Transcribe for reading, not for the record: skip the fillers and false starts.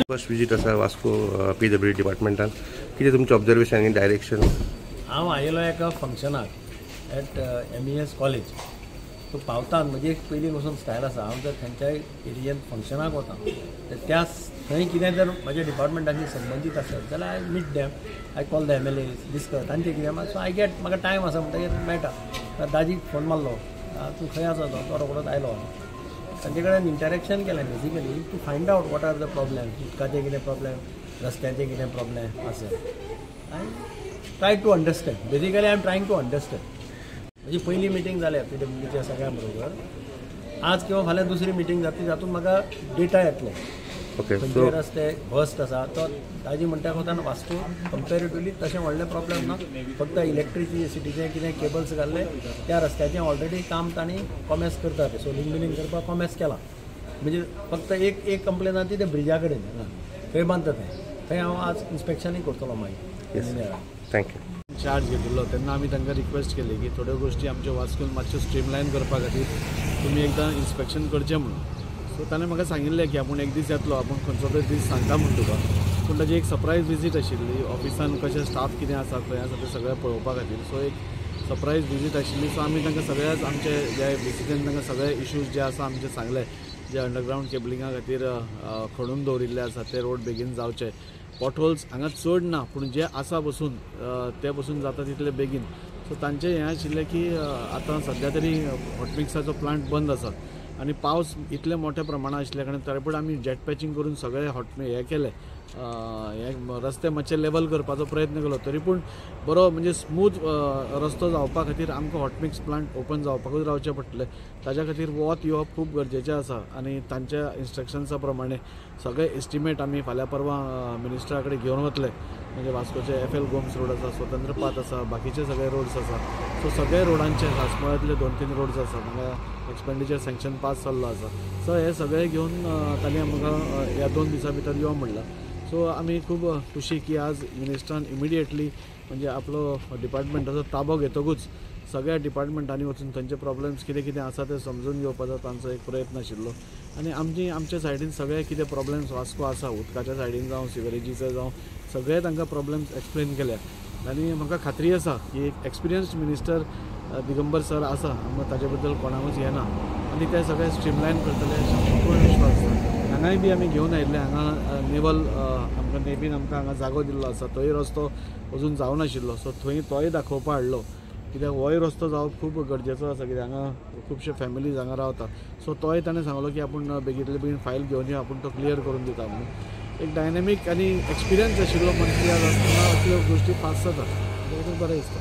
First visit आसा Vasco PWD डिपार्टमेंटान कितें तुमचें ऑब्जर्वेशन आनी डायरेक्शन? हांव आयिल्लो एका फंक्शनाक एट MES कॉलेज. तो पावता म्हजी एक पयलीं पासून स्टायल आसा, हांव जर खंयच्याय एरियेंत फंक्शनाक वता तर त्या थंय कितें जर म्हाज्या डिपार्टमेंटाशी संबंदीत आसत जाल्यार I meet them, I call the MLAs, discuss तांचे कितें सो आय गेट म्हाका टायम आसा म्हणटकीर मेळटा. दाजीक फोन मारलो, तूं खंय आसा तो रोखडोच आयलो. तांचे कडेन इंटरेक्शन केलें basically to find out what are the problem, उदकाचे कितें प्रॉब्लेम, रस्त्याचे कितें प्रॉब्लेम आसा. I try to understand, basically I am trying to understand. म्हजी पयली मिटींग जाल्या PWDच्या सगळ्यां बरोबर. आज किंवा फाल्यां दुसरी मिटींग जातली, जातूंत म्हाका डेटा येतलो. खंयचे रस्ते वर्स्ट आसा तो ताजी म्हणटा कोतान वास्को कंपेरेटिवली तशें व्हडलें प्रॉब्लेम ना. फक्त इलेक्ट्रिसिटीचे कितें केबल्स घाल्ले त्या रस्त्याचें ऑलरेडी काम तांणी कॉमेस करता, ते सोलिंग बिलिंग करपाक कॉमेस केला. म्हणजे फक्त एक कंप्लेन आसा ती ते ब्रिजा कडेन थंय बांदता थंय हांव आज इन्स्पेक्शनूय करतलो मागीर इंजिनियराक. थँक्यू. चार्ज घेतिल्लो तेन्ना आमी तांकां रिक्वेस्ट केली की थोड्यो गोश्टी आमच्या वास्कोन मातश्यो स्ट्रीमलायन करपा खातीर तुमी एकदां इन्स्पेक्शन करचें म्हणून. सो ताणें म्हाका सांगिल्लें की आपूण एक दीस येतलो, आपूण खंयचो तरी दीस सांगता म्हण तुका. पूण ताची एक सरप्रायज विजीट आशिल्ली ऑफिसान, कशें स्टाफ कितें आसा खंय आसा तें सगळें पळोवपा खातीर. सो एक सरप्रायज विजीट आशिल्ली. सो आमी तांकां सगळ्याच आमचे जे विजीटीन तांकां सगळे इश्यूज जे आसा आमचे सांगले, जे अंडरग्रावंड केबलिंगा खातीर खणून दवरिल्ले आसा ते रोड बेगीन जावचे. पॉटहोल्स हांगा चड ना, पूण जे आसा बसून ते बसून जाता तितले बेगीन. सो तांचें हें आशिल्लें की आतां सद्या तरी हॉटमिक्साचो प्लांट बंद आसा आनी पावस इतले मोठ्या प्रमाणात आशिल्ल्या कारणान तरी पूण आमी जेट पॅचिंग करून सगळे हें केलें, रस्ते मातशे लेवल करपाचो प्रयत्न केलो. तरी पूण बरो म्हणजे स्मूथ रस्तो जावपा खातीर आमकां हॉटमिक्स प्लांट ओपन जावपाकूच रावचें पडटलें. ताच्या खातीर वत येवप खूब गरजेचें आसा आनी तांच्या इन्स्ट्रक्शन्सा प्रमाणे सगळे एस्टिमेट आमी फाल्यां परवां मिनिस्टरा कडेन घेवन वतले. म्हणजे वास्कोचे FL गोम्स रोड आसा, स्वतंत्र पाथ आसा, बाकीचे सगळे रोड्स आसा. सो सगळे रोडांचे राजमळ्यांतले 2-3 रोड्स आसा हांगा एक्सपेंडिचर सँक्शन पास जाल्लो आसा. सो हे सगळे घेवन ताणें म्हाका ह्या 2 दिसां भितर यो म्हणलां. सो आमी खूब खुशी की आज मिनिस्टरान इमिडिएटली म्हणजे आपलो डिपार्टमेंटाचो ताबो घेतकूच सगळ्या डिपार्टमेंटांनी वचून थंयचे प्रॉब्लेम्स कितें कितें आसा ते समजून घेवपाचो तांचो एक प्रयत्न आशिल्लो. आनी आमच्या सायडीन सगळे कितें प्रॉब्लेम्स वास्को आसा, उदकाच्या सायडीन जावं सिवेरेजीचे जावं सगळे तांकां प्रॉब्लेम्स एक्सप्लेन केल्या. आनी म्हाका खात्री आसा की एक एक्सपिरियन्स्ड मिनिस्टर दिगंबर सर आसा, आमकां ताजे बद्दल कोणाकूच येना आनी ते सगळे स्ट्रीमलायन करतले अशें पूर्ण विश्वास आसा. हांगाय बी आमी घेवन आयिल्ले, हांगा नेवल आमकां नेवीन आमकां हांगा जागो दिल्लो आसा, थंय रस्तो अजून जावन नाशिल्लो. सो थंय तोय दाखोवपा हाडलो, कित्याक होय रस्तो जावप खूब गरजेचो आसा, कित्याक हांगा खुबशे फॅमिलीज हांगा रावता. सो तोय ताणें सांगलो की आपूण बेगींतले बेगीन फायल घेवन यो, आपूण तो क्लियर करून दिता म्हणून. एक डायनॅमीक आनी एक्सपिरियन्स आशिल्लो मंत्री आज आसतना असल्यो गोश्टी फास्ट जाता, बरें दिसता.